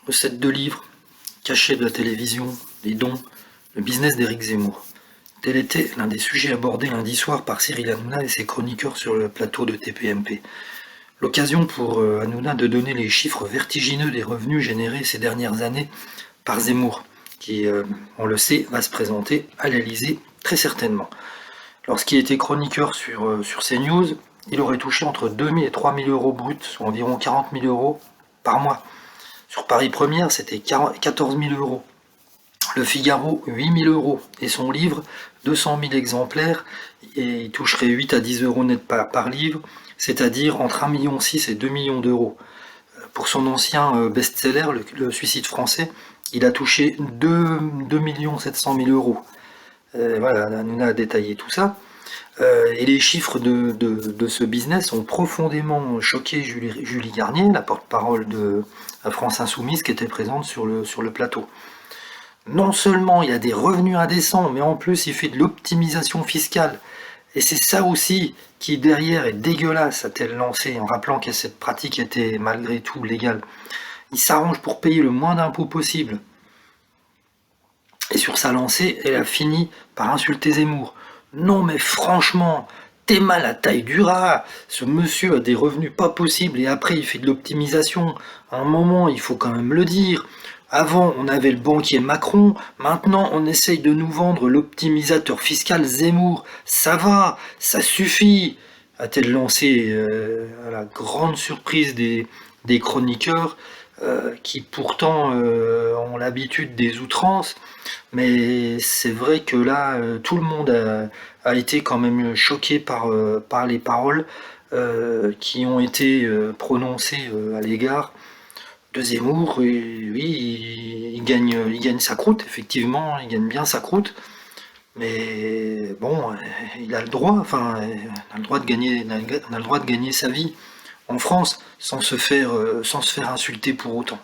Recettes de livres, cachets de la télévision, les dons, le business d'Éric Zemmour. Tel était l'un des sujets abordés lundi soir par Cyril Hanouna et ses chroniqueurs sur le plateau de TPMP. L'occasion pour Hanouna de donner les chiffres vertigineux des revenus générés ces dernières années par Zemmour, qui, on le sait, va se présenter à l'Elysée très certainement. Lorsqu'il était chroniqueur sur CNews, il aurait touché entre 2 000 et 3 000 euros bruts, soit environ 40 000 euros par mois. Sur Paris Première, c'était 14 000 euros. Le Figaro, 8 000 euros. Et son livre, 200 000 exemplaires, et il toucherait 8 à 10 euros net par livre, c'est-à-dire entre 1,6 million et 2 millions d'euros. Pour son ancien best-seller, le Suicide français, il a touché 2 700 000 euros. Voilà, Hanouna a détaillé tout ça. Et les chiffres de ce business ont profondément choqué Julie Garnier, la porte-parole de la France Insoumise, qui était présente sur le plateau. Non seulement il y a des revenus indécents, mais en plus il fait de l'optimisation fiscale. Et c'est ça aussi qui derrière est dégueulasse, a-t-elle lancé, en rappelant que cette pratique était malgré tout légale. Il s'arrange pour payer le moins d'impôts possible. Et sur sa lancée, elle a fini par insulter Zemmour. Non mais franchement, t'es mal à taille du rat. Ce monsieur a des revenus pas possibles et après il fait de l'optimisation. À un moment, il faut quand même le dire. Avant, on avait le banquier Macron. Maintenant, on essaye de nous vendre l'optimisateur fiscal Zemmour. Ça va, ça suffit. A-t-elle lancé à la grande surprise des chroniqueurs qui pourtant ont l'habitude des outrances. Mais c'est vrai que là, tout le monde a été quand même choqué par les paroles qui ont été prononcées à l'égard de Zemmour. Et oui, il gagne sa croûte, effectivement, il gagne bien sa croûte. Mais bon, il a le droit, enfin, on a le droit de gagner, on a le droit de gagner sa vie en France sans se faire insulter pour autant.